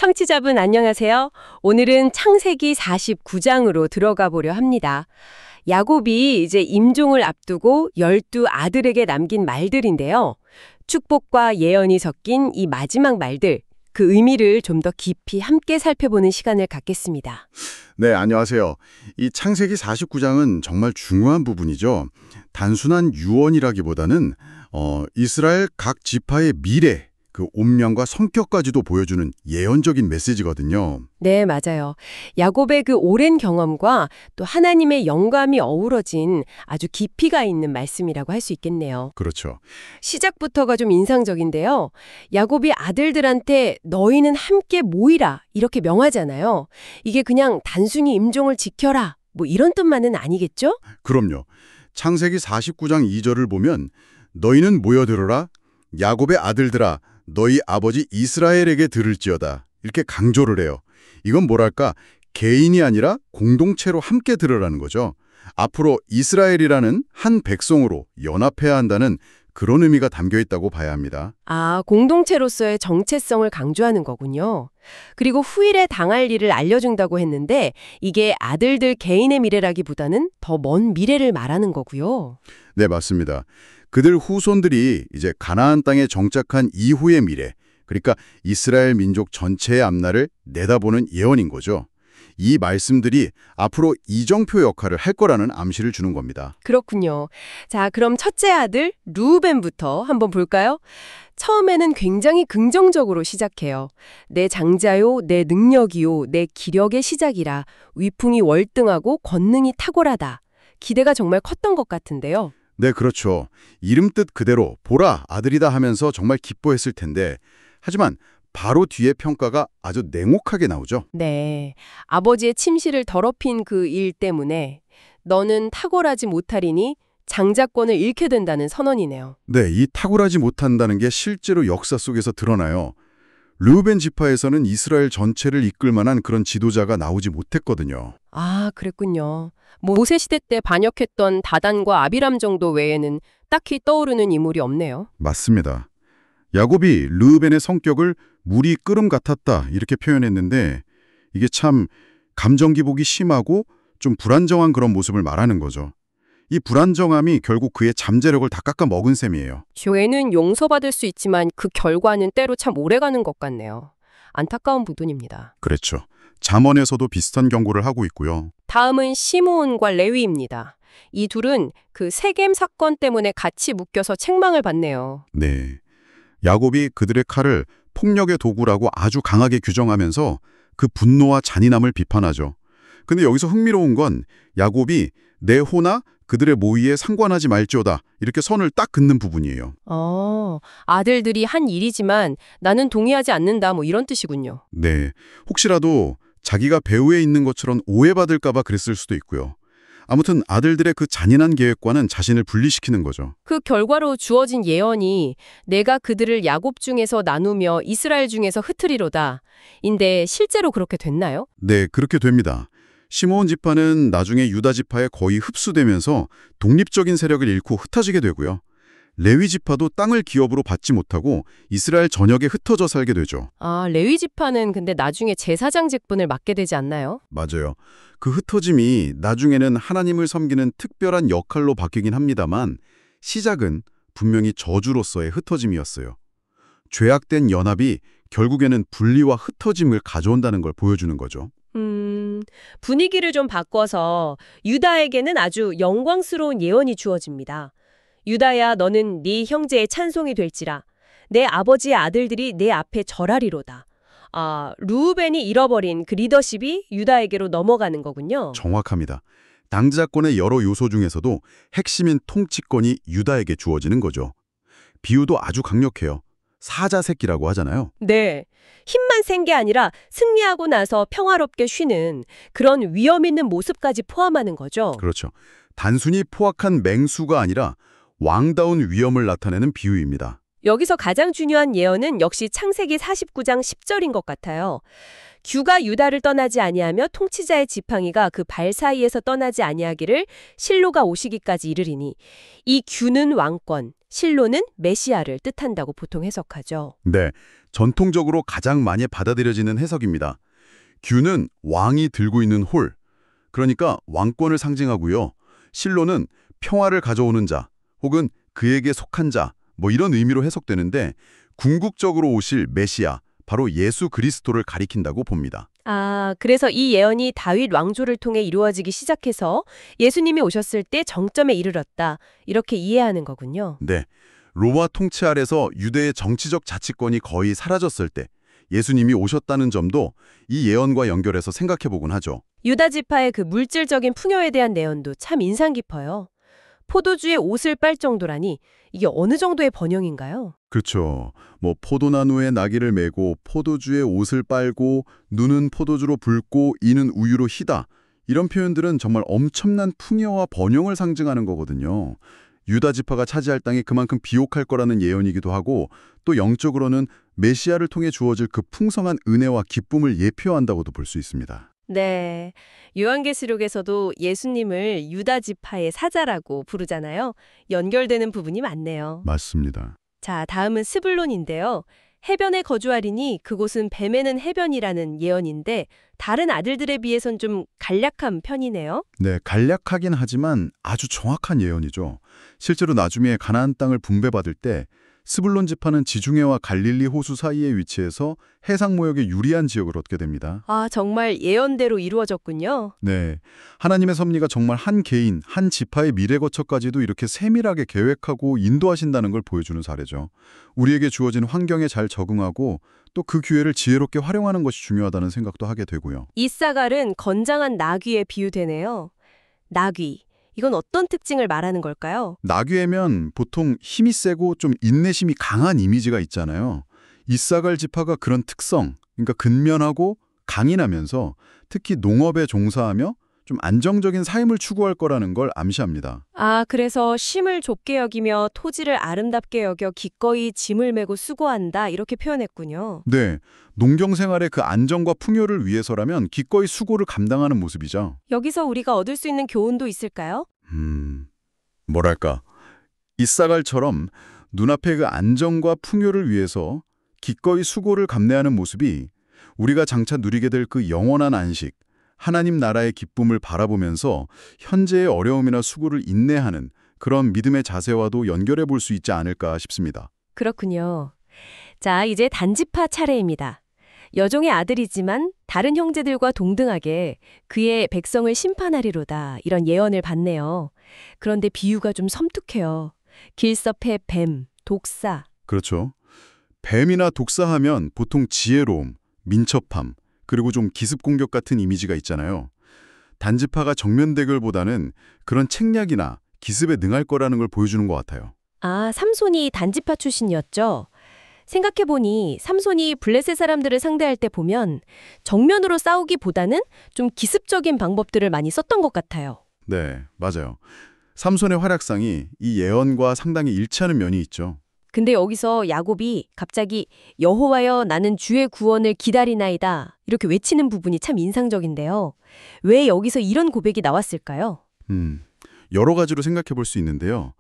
청취자분 안녕하세요. 오늘은 창세기 49장으로 들어가 보려 합니다. 야곱이 이제 임종을 앞두고 12아들에게 남긴 말들인데요. 축복과 예언이 섞인 이 마지막 말들, 그 의미를 좀 더 깊이 함께 살펴보는 시간을 갖겠습니다. 네, 안녕하세요. 이 창세기 49장은 정말 중요한 부분이죠. 단순한 유언이라기보다는 이스라엘 각 지파의 미래, 그 운명과 성격까지도 보여주는 예언적인 메시지거든요. 네, 맞아요. 야곱의 그 오랜 경험과 또 하나님의 영감이 어우러진 아주 깊이가 있는 말씀이라고 할 수 있겠네요. 그렇죠. 시작부터가 좀 인상적인데요. 야곱이 아들들한테 너희는 함께 모이라 이렇게 명하잖아요. 이게 그냥 단순히 임종을 지켜라 뭐 이런 뜻만은 아니겠죠? 그럼요. 창세기 49장 2절을 보면 너희는 모여들어라 야곱의 아들들아 너희 아버지 이스라엘에게 들을지어다 이렇게 강조를 해요. 이건 뭐랄까 개인이 아니라 공동체로 함께 들으라는 거죠. 앞으로 이스라엘이라는 한 백성으로 연합해야 한다는 그런 의미가 담겨 있다고 봐야 합니다. 아, 공동체로서의 정체성을 강조하는 거군요. 그리고 후일에 당할 일을 알려준다고 했는데 이게 아들들 개인의 미래라기보다는 더 먼 미래를 말하는 거고요. 네, 맞습니다. 그들 후손들이 이제 가나안 땅에 정착한 이후의 미래, 그러니까 이스라엘 민족 전체의 앞날을 내다보는 예언인 거죠. 이 말씀들이 앞으로 이정표 역할을 할 거라는 암시를 주는 겁니다. 그렇군요. 자, 그럼 첫째 아들 루벤부터 한번 볼까요? 처음에는 굉장히 긍정적으로 시작해요. 내 장자요, 내 능력이요, 내 기력의 시작이라 위풍이 월등하고 권능이 탁월하다. 기대가 정말 컸던 것 같은데요. 네, 그렇죠. 이름 뜻 그대로 보라 아들이다 하면서 정말 기뻐했을 텐데 하지만 바로 뒤에 평가가 아주 냉혹하게 나오죠. 네, 아버지의 침실을 더럽힌 그 일 때문에 너는 탁월하지 못하리니 장자권을 잃게 된다는 선언이네요. 네, 이 탁월하지 못한다는 게 실제로 역사 속에서 드러나요. 르우벤 지파에서는 이스라엘 전체를 이끌 만한 그런 지도자가 나오지 못했거든요. 아, 그랬군요. 모세 시대 때 반역했던 다단과 아비람 정도 외에는 딱히 떠오르는 인물이 없네요. 맞습니다. 야곱이 르우벤의 성격을 물이 끓음 같았다 이렇게 표현했는데 이게 참 감정 기복이 심하고 좀 불안정한 그런 모습을 말하는 거죠. 이 불안정함이 결국 그의 잠재력을 다 깎아 먹은 셈이에요. 죄는 용서받을 수 있지만 그 결과는 때로 참 오래가는 것 같네요. 안타까운 부분입니다. 그렇죠. 잠언에서도 비슷한 경고를 하고 있고요. 다음은 시므온과 레위입니다. 이 둘은 그 세겜 사건 때문에 같이 묶여서 책망을 받네요. 네. 야곱이 그들의 칼을 폭력의 도구라고 아주 강하게 규정하면서 그 분노와 잔인함을 비판하죠. 근데 여기서 흥미로운 건 야곱이 내 호나 그들의 모의에 상관하지 말지어다 이렇게 선을 딱 긋는 부분이에요. 아들들이 한 일이지만 나는 동의하지 않는다 뭐 이런 뜻이군요. 네. 혹시라도 자기가 배후에 있는 것처럼 오해받을까 봐 그랬을 수도 있고요. 아무튼 아들들의 그 잔인한 계획과는 자신을 분리시키는 거죠. 그 결과로 주어진 예언이 내가 그들을 야곱 중에서 나누며 이스라엘 중에서 흩으리로다. 인데 실제로 그렇게 됐나요? 네, 그렇게 됩니다. 시므온 지파는 나중에 유다 지파에 거의 흡수되면서 독립적인 세력을 잃고 흩어지게 되고요. 레위 지파도 땅을 기업으로 받지 못하고 이스라엘 전역에 흩어져 살게 되죠. 아, 레위 지파는 근데 나중에 제사장 직분을 맡게 되지 않나요? 맞아요. 그 흩어짐이 나중에는 하나님을 섬기는 특별한 역할로 바뀌긴 합니다만 시작은 분명히 저주로서의 흩어짐이었어요. 죄악된 연합이 결국에는 분리와 흩어짐을 가져온다는 걸 보여주는 거죠. 분위기를 좀 바꿔서 유다에게는 아주 영광스러운 예언이 주어집니다. 유다야, 너는 네 형제의 찬송이 될지라. 내 아버지의 아들들이 내 앞에 절하리로다. 아, 르우벤이 잃어버린 그 리더십이 유다에게로 넘어가는 거군요. 정확합니다. 당자권의 여러 요소 중에서도 핵심인 통치권이 유다에게 주어지는 거죠. 비유도 아주 강력해요. 사자새끼라고 하잖아요. 네, 힘만 센 게 아니라 승리하고 나서 평화롭게 쉬는 그런 위험 있는 모습까지 포함하는 거죠. 그렇죠. 단순히 포악한 맹수가 아니라 왕다운 위엄을 나타내는 비유입니다. 여기서 가장 중요한 예언은 역시 창세기 49장 10절인 것 같아요. 규가 유다를 떠나지 아니하며 통치자의 지팡이가 그 발 사이에서 떠나지 아니하기를 실로가 오시기까지 이르리니 이 규는 왕권, 실로는 메시아를 뜻한다고 보통 해석하죠. 네, 전통적으로 가장 많이 받아들여지는 해석입니다. 규는 왕이 들고 있는 홀, 그러니까 왕권을 상징하고요. 실로는 평화를 가져오는 자, 혹은 그에게 속한 자, 뭐 이런 의미로 해석되는데 궁극적으로 오실 메시아, 바로 예수 그리스도를 가리킨다고 봅니다. 아, 그래서 이 예언이 다윗 왕조를 통해 이루어지기 시작해서 예수님이 오셨을 때 정점에 이르렀다. 이렇게 이해하는 거군요. 네, 로마 통치 아래서 유대의 정치적 자치권이 거의 사라졌을 때 예수님이 오셨다는 점도 이 예언과 연결해서 생각해보곤 하죠. 유다 지파의 그 물질적인 풍요에 대한 내용도 참 인상 깊어요. 포도주에 옷을 빨 정도라니 이게 어느 정도의 번영인가요? 그렇죠. 뭐 포도나무에 나귀를 메고 포도주에 옷을 빨고 눈은 포도주로 붉고 이는 우유로 희다. 이런 표현들은 정말 엄청난 풍요와 번영을 상징하는 거거든요. 유다 지파가 차지할 땅이 그만큼 비옥할 거라는 예언이기도 하고 또 영적으로는 메시아를 통해 주어질 그 풍성한 은혜와 기쁨을 예표한다고도 볼 수 있습니다. 네. 요한계시록에서도 예수님을 유다 지파의 사자라고 부르잖아요. 연결되는 부분이 많네요. 맞습니다. 자, 다음은 스불론인데요. 해변에 거주하리니 그곳은 뱀에는 해변이라는 예언인데 다른 아들들에 비해선 좀 간략한 편이네요. 네, 간략하긴 하지만 아주 정확한 예언이죠. 실제로 나중에 가나안 땅을 분배받을 때 스불론 지파는 지중해와 갈릴리 호수 사이에 위치해서 해상 무역에 유리한 지역을 얻게 됩니다. 아, 정말 예언대로 이루어졌군요. 네, 하나님의 섭리가 정말 한 개인, 한 지파의 미래 거처까지도 이렇게 세밀하게 계획하고 인도하신다는 걸 보여주는 사례죠. 우리에게 주어진 환경에 잘 적응하고 또 그 기회를 지혜롭게 활용하는 것이 중요하다는 생각도 하게 되고요. 이사갈은 건장한 나귀에 비유되네요. 나귀, 이건 어떤 특징을 말하는 걸까요? 나귀에면 보통 힘이 세고 좀 인내심이 강한 이미지가 있잖아요. 이사갈 지파가 그런 특성, 그러니까 근면하고 강인하면서 특히 농업에 종사하며 좀 안정적인 삶을 추구할 거라는 걸 암시합니다. 아, 그래서 쉼을 좁게 여기며 토지를 아름답게 여겨 기꺼이 짐을 메고 수고한다 이렇게 표현했군요. 네, 농경 생활의 그 안정과 풍요를 위해서라면 기꺼이 수고를 감당하는 모습이죠. 여기서 우리가 얻을 수 있는 교훈도 있을까요? 뭐랄까, 이사갈처럼 눈앞의 그 안정과 풍요를 위해서 기꺼이 수고를 감내하는 모습이 우리가 장차 누리게 될 그 영원한 안식, 하나님 나라의 기쁨을 바라보면서 현재의 어려움이나 수고를 인내하는 그런 믿음의 자세와도 연결해 볼 수 있지 않을까 싶습니다. 그렇군요. 자, 이제 단지파 차례입니다. 여종의 아들이지만 다른 형제들과 동등하게 그의 백성을 심판하리로다 이런 예언을 받네요. 그런데 비유가 좀 섬뜩해요. 길섭의 뱀, 독사. 그렇죠. 뱀이나 독사하면 보통 지혜로움, 민첩함, 그리고 좀 기습 공격 같은 이미지가 있잖아요. 단지파가 정면 대결보다는 그런 책략이나 기습에 능할 거라는 걸 보여주는 것 같아요. 아, 삼손이 단지파 출신이었죠? 생각해보니 삼손이 블레셋 사람들을 상대할 때 보면 정면으로 싸우기보다는 좀 기습적인 방법들을 많이 썼던 것 같아요. 네, 맞아요. 삼손의 활약상이 이 예언과 상당히 일치하는 면이 있죠. 근데 여기서 야곱이 갑자기 여호와여 나는 주의 구원을 기다리나이다 이렇게 외치는 부분이 참 인상적인데요. 왜 여기서 이런 고백이 나왔을까요? 여러 가지로 생각해 볼 수 있는데요.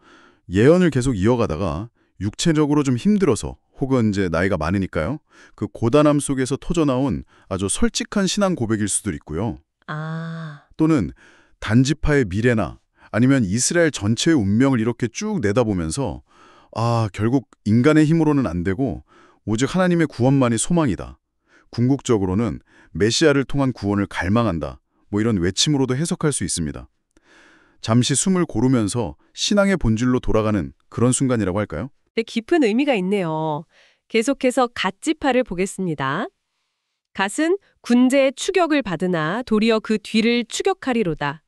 예언을 계속 이어가다가 육체적으로 좀 힘들어서 혹은 이제 나이가 많으니까요. 그 고단함 속에서 터져나온 아주 솔직한 신앙 고백일 수도 있고요. 아, 또는 단지파의 미래나 아니면 이스라엘 전체의 운명을 이렇게 쭉 내다보면서 결국 인간의 힘으로는 안 되고 오직 하나님의 구원만이 소망이다. 궁극적으로는 메시아를 통한 구원을 갈망한다. 뭐 이런 외침으로도 해석할 수 있습니다. 잠시 숨을 고르면서 신앙의 본질로 돌아가는 그런 순간이라고 할까요? 네, 깊은 의미가 있네요. 계속해서 갓지파를 보겠습니다. 갓은 군제의 추격을 받으나 도리어 그 뒤를 추격하리로다.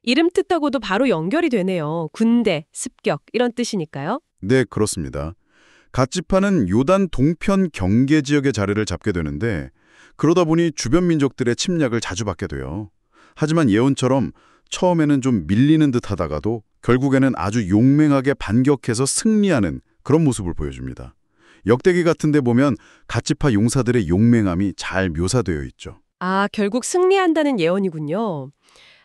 이름 뜻하고도 바로 연결이 되네요. 군대, 습격 이런 뜻이니까요. 네, 그렇습니다. 갓지파는 요단 동편 경계 지역의 자리를 잡게 되는데 그러다 보니 주변 민족들의 침략을 자주 받게 돼요. 하지만 예언처럼 처음에는 좀 밀리는 듯 하다가도 결국에는 아주 용맹하게 반격해서 승리하는 그런 모습을 보여줍니다. 역대기 같은 데 보면 갓지파 용사들의 용맹함이 잘 묘사되어 있죠. 아, 결국 승리한다는 예언이군요.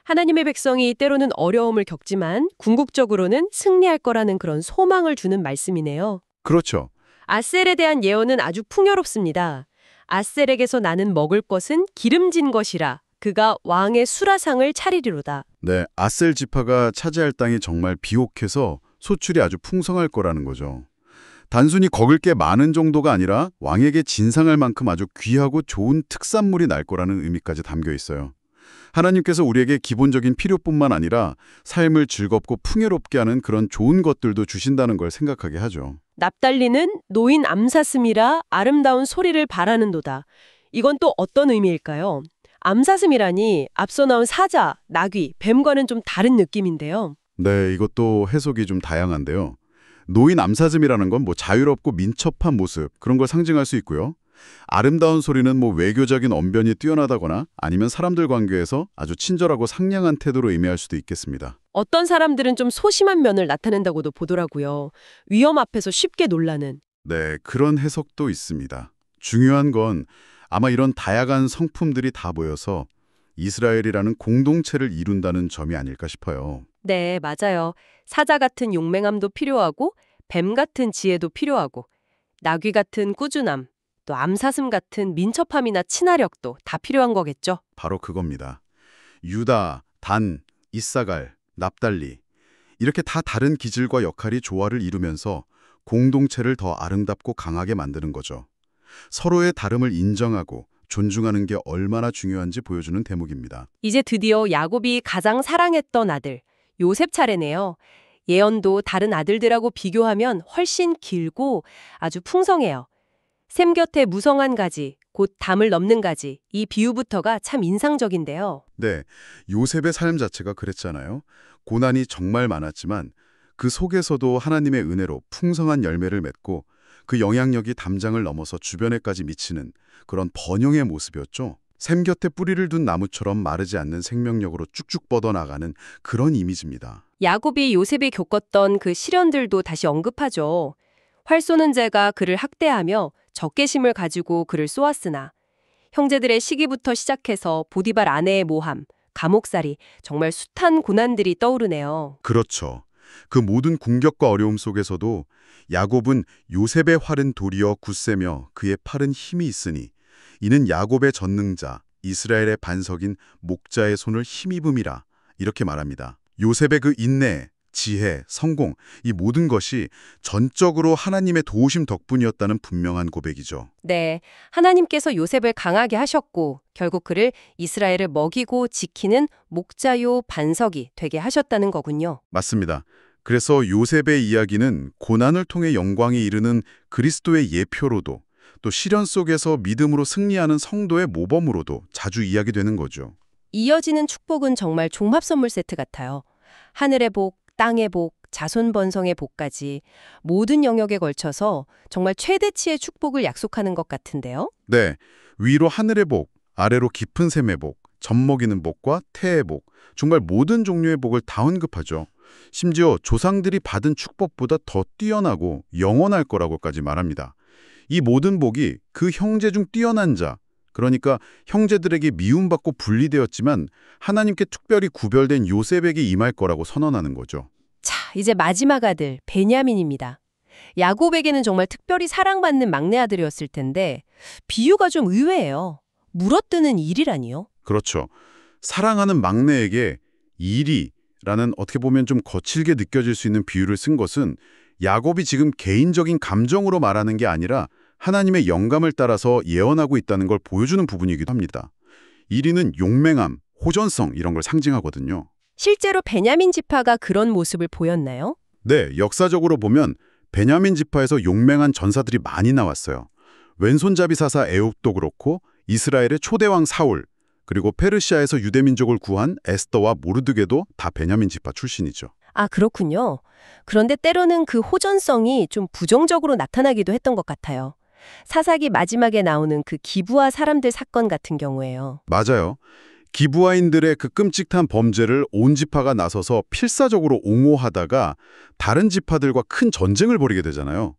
하나님의 백성이 때로는 어려움을 겪지만 궁극적으로는 승리할 거라는 그런 소망을 주는 말씀이네요. 그렇죠. 아셀에 대한 예언은 아주 풍요롭습니다. 아셀에게서 나는 먹을 것은 기름진 것이라 그가 왕의 수라상을 차리리로다. 네, 아셀 지파가 차지할 땅이 정말 비옥해서 소출이 아주 풍성할 거라는 거죠. 단순히 거길 게 많은 정도가 아니라 왕에게 진상할 만큼 아주 귀하고 좋은 특산물이 날 거라는 의미까지 담겨 있어요. 하나님께서 우리에게 기본적인 필요뿐만 아니라 삶을 즐겁고 풍요롭게 하는 그런 좋은 것들도 주신다는 걸 생각하게 하죠. 납달리는 노인 암사슴이라 아름다운 소리를 바라는도다. 이건 또 어떤 의미일까요? 암사슴이라니 앞서 나온 사자, 나귀, 뱀과는 좀 다른 느낌인데요. 네, 이것도 해석이 좀 다양한데요. 노인 암사슴이라는 건 뭐 자유롭고 민첩한 모습, 그런 걸 상징할 수 있고요. 아름다운 소리는 뭐 외교적인 언변이 뛰어나다거나 아니면 사람들 관계에서 아주 친절하고 상냥한 태도로 의미할 수도 있겠습니다. 어떤 사람들은 좀 소심한 면을 나타낸다고도 보더라고요. 위험 앞에서 쉽게 놀라는. 네, 그런 해석도 있습니다. 중요한 건 아마 이런 다양한 성품들이 다 모여서 이스라엘이라는 공동체를 이룬다는 점이 아닐까 싶어요. 네, 맞아요. 사자 같은 용맹함도 필요하고 뱀 같은 지혜도 필요하고 나귀 같은 꾸준함, 또 암사슴 같은 민첩함이나 친화력도 다 필요한 거겠죠. 바로 그겁니다. 유다, 단, 이사갈, 납달리 이렇게 다 다른 기질과 역할이 조화를 이루면서 공동체를 더 아름답고 강하게 만드는 거죠. 서로의 다름을 인정하고 존중하는 게 얼마나 중요한지 보여주는 대목입니다. 이제 드디어 야곱이 가장 사랑했던 아들, 요셉 차례네요. 예언도 다른 아들들하고 비교하면 훨씬 길고 아주 풍성해요. 샘 곁에 무성한 가지, 곧 담을 넘는 가지, 이 비유부터가 참 인상적인데요. 네, 요셉의 삶 자체가 그랬잖아요. 고난이 정말 많았지만 그 속에서도 하나님의 은혜로 풍성한 열매를 맺고 그 영향력이 담장을 넘어서 주변에까지 미치는 그런 번영의 모습이었죠. 샘 곁에 뿌리를 둔 나무처럼 마르지 않는 생명력으로 쭉쭉 뻗어나가는 그런 이미지입니다. 야곱이 요셉이 겪었던 그 시련들도 다시 언급하죠. 활 쏘는 자가 그를 학대하며 적개심을 가지고 그를 쏘았으나 형제들의 시기부터 시작해서 보디발 아내의 모함, 감옥살이 정말 숱한 고난들이 떠오르네요. 그렇죠. 그 모든 궁격과 어려움 속에서도 야곱은 요셉의 활은 도리어 굳세며 그의 팔은 힘이 있으니 이는 야곱의 전능자, 이스라엘의 반석인 목자의 손을 힘입음이라 이렇게 말합니다. 요셉의 그 인내, 지혜, 성공, 이 모든 것이 전적으로 하나님의 도우심 덕분이었다는 분명한 고백이죠. 네, 하나님께서 요셉을 강하게 하셨고 결국 그를 이스라엘을 먹이고 지키는 목자요 반석이 되게 하셨다는 거군요. 맞습니다. 그래서 요셉의 이야기는 고난을 통해 영광에 이르는 그리스도의 예표로도 또 시련 속에서 믿음으로 승리하는 성도의 모범으로도 자주 이야기되는 거죠. 이어지는 축복은 정말 종합 선물 세트 같아요. 하늘의 복, 땅의 복, 자손 번성의 복까지 모든 영역에 걸쳐서 정말 최대치의 축복을 약속하는 것 같은데요. 네, 위로 하늘의 복, 아래로 깊은 샘의 복, 젖먹이는 복과 태의 복, 정말 모든 종류의 복을 다 언급하죠. 심지어 조상들이 받은 축복보다 더 뛰어나고 영원할 거라고까지 말합니다. 이 모든 복이 그 형제 중 뛰어난 자, 그러니까 형제들에게 미움받고 분리되었지만 하나님께 특별히 구별된 요셉에게 임할 거라고 선언하는 거죠. 자, 이제 마지막 아들 베냐민입니다. 야곱에게는 정말 특별히 사랑받는 막내 아들이었을 텐데 비유가 좀 의외예요. 물어뜯는 일이라니요. 그렇죠. 사랑하는 막내에게 일이라는 어떻게 보면 좀 거칠게 느껴질 수 있는 비유를 쓴 것은 야곱이 지금 개인적인 감정으로 말하는 게 아니라 하나님의 영감을 따라서 예언하고 있다는 걸 보여주는 부분이기도 합니다. 일이는 용맹함, 호전성 이런 걸 상징하거든요. 실제로 베냐민 지파가 그런 모습을 보였나요? 네, 역사적으로 보면 베냐민 지파에서 용맹한 전사들이 많이 나왔어요. 왼손잡이 사사 애굽도 그렇고 이스라엘의 초대왕 사울, 그리고 페르시아에서 유대민족을 구한 에스더와 모르드게도 다 베냐민 지파 출신이죠. 아, 그렇군요. 그런데 때로는 그 호전성이 좀 부정적으로 나타나기도 했던 것 같아요. 사사기 마지막에 나오는 그 기브아 사람들 사건 같은 경우에요. 맞아요. 기브아인들의 그 끔찍한 범죄를 온 지파가 나서서 필사적으로 옹호하다가 다른 지파들과 큰 전쟁을 벌이게 되잖아요.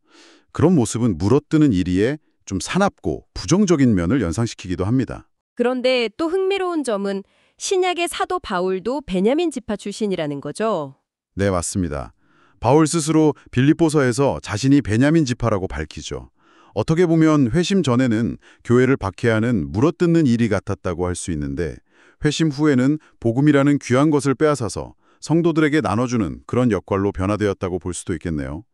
그런 모습은 물어뜯는 일이에 좀 사납고 부정적인 면을 연상시키기도 합니다. 그런데 또 흥미로운 점은 신약의 사도 바울도 베냐민 지파 출신이라는 거죠. 네, 맞습니다. 바울 스스로 빌립보서에서 자신이 베냐민 지파라고 밝히죠. 어떻게 보면 회심 전에는 교회를 박해하는 물어뜯는 일이 같았다고 할 수 있는데 회심 후에는 복음이라는 귀한 것을 빼앗아서 성도들에게 나눠주는 그런 역할로 변화되었다고 볼 수도 있겠네요.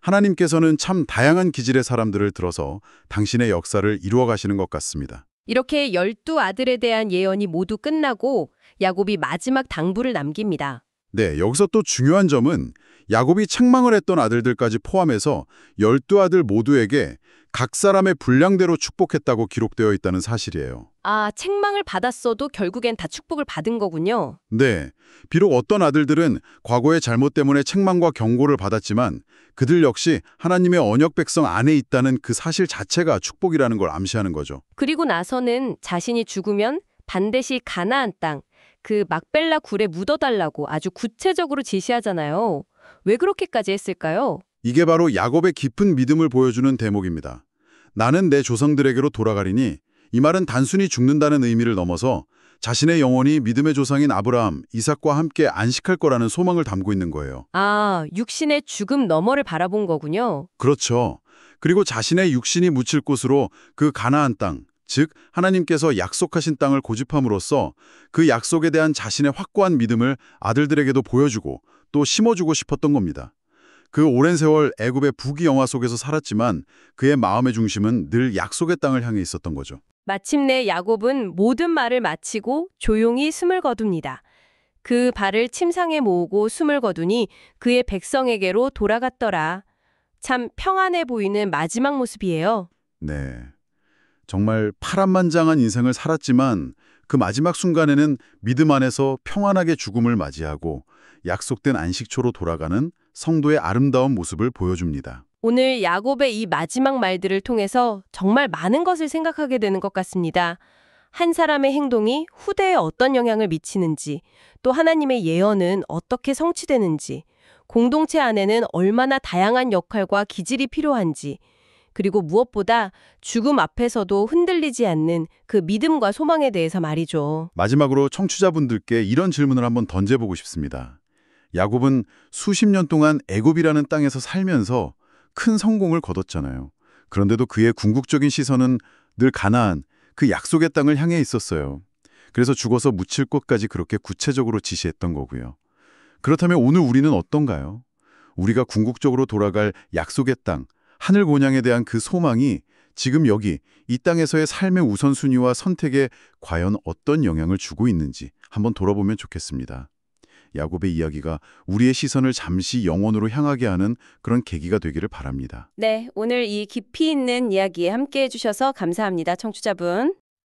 하나님께서는 참 다양한 기질의 사람들을 들어서 당신의 역사를 이루어 가시는 것 같습니다. 이렇게 12아들에 대한 예언이 모두 끝나고 야곱이 마지막 당부를 남깁니다. 네, 여기서 또 중요한 점은 야곱이 책망을 했던 아들들까지 포함해서 12아들 모두에게 각 사람의 분량대로 축복했다고 기록되어 있다는 사실이에요. 아, 책망을 받았어도 결국엔 다 축복을 받은 거군요. 네, 비록 어떤 아들들은 과거의 잘못 때문에 책망과 경고를 받았지만 그들 역시 하나님의 언약 백성 안에 있다는 그 사실 자체가 축복이라는 걸 암시하는 거죠. 그리고 나서는 자신이 죽으면 반드시 가나안 땅, 그 막벨라 굴에 묻어달라고 아주 구체적으로 지시하잖아요. 왜 그렇게까지 했을까요? 이게 바로 야곱의 깊은 믿음을 보여주는 대목입니다. 나는 내 조상들에게로 돌아가리니 이 말은 단순히 죽는다는 의미를 넘어서 자신의 영혼이 믿음의 조상인 아브라함, 이삭과 함께 안식할 거라는 소망을 담고 있는 거예요. 아, 육신의 죽음 너머를 바라본 거군요. 그렇죠. 그리고 자신의 육신이 묻힐 곳으로 그 가나안 땅, 즉 하나님께서 약속하신 땅을 고집함으로써 그 약속에 대한 자신의 확고한 믿음을 아들들에게도 보여주고 또 심어주고 싶었던 겁니다. 그 오랜 세월 애굽의 부귀 영화 속에서 살았지만 그의 마음의 중심은 늘 약속의 땅을 향해 있었던 거죠. 마침내 야곱은 모든 말을 마치고 조용히 숨을 거둡니다. 그 발을 침상에 모으고 숨을 거두니 그의 백성에게로 돌아갔더라. 참 평안해 보이는 마지막 모습이에요. 네, 정말 파란만장한 인생을 살았지만 그 마지막 순간에는 믿음 안에서 평안하게 죽음을 맞이하고 약속된 안식초로 돌아가는 성도의 아름다운 모습을 보여줍니다. 오늘 야곱의 이 마지막 말들을 통해서 정말 많은 것을 생각하게 되는 것 같습니다. 한 사람의 행동이 후대에 어떤 영향을 미치는지, 또 하나님의 예언은 어떻게 성취되는지, 공동체 안에는 얼마나 다양한 역할과 기질이 필요한지, 그리고 무엇보다 죽음 앞에서도 흔들리지 않는 그 믿음과 소망에 대해서 말이죠. 마지막으로 청취자분들께 이런 질문을 한번 던져보고 싶습니다. 야곱은 수십 년 동안 애굽이라는 땅에서 살면서 큰 성공을 거뒀잖아요. 그런데도 그의 궁극적인 시선은 늘 가나안, 그 약속의 땅을 향해 있었어요. 그래서 죽어서 묻힐 곳까지 그렇게 구체적으로 지시했던 거고요. 그렇다면 오늘 우리는 어떤가요? 우리가 궁극적으로 돌아갈 약속의 땅, 하늘 곤양에 대한 그 소망이 지금 여기 이 땅에서의 삶의 우선순위와 선택에 과연 어떤 영향을 주고 있는지 한번 돌아보면 좋겠습니다. 야곱의 이야기가 우리의 시선을 잠시 영원으로 향하게 하는 그런 계기가 되기를 바랍니다. 네, 오늘 이 깊이 있는 이야기에 함께 해주셔서 감사합니다, 청취자분.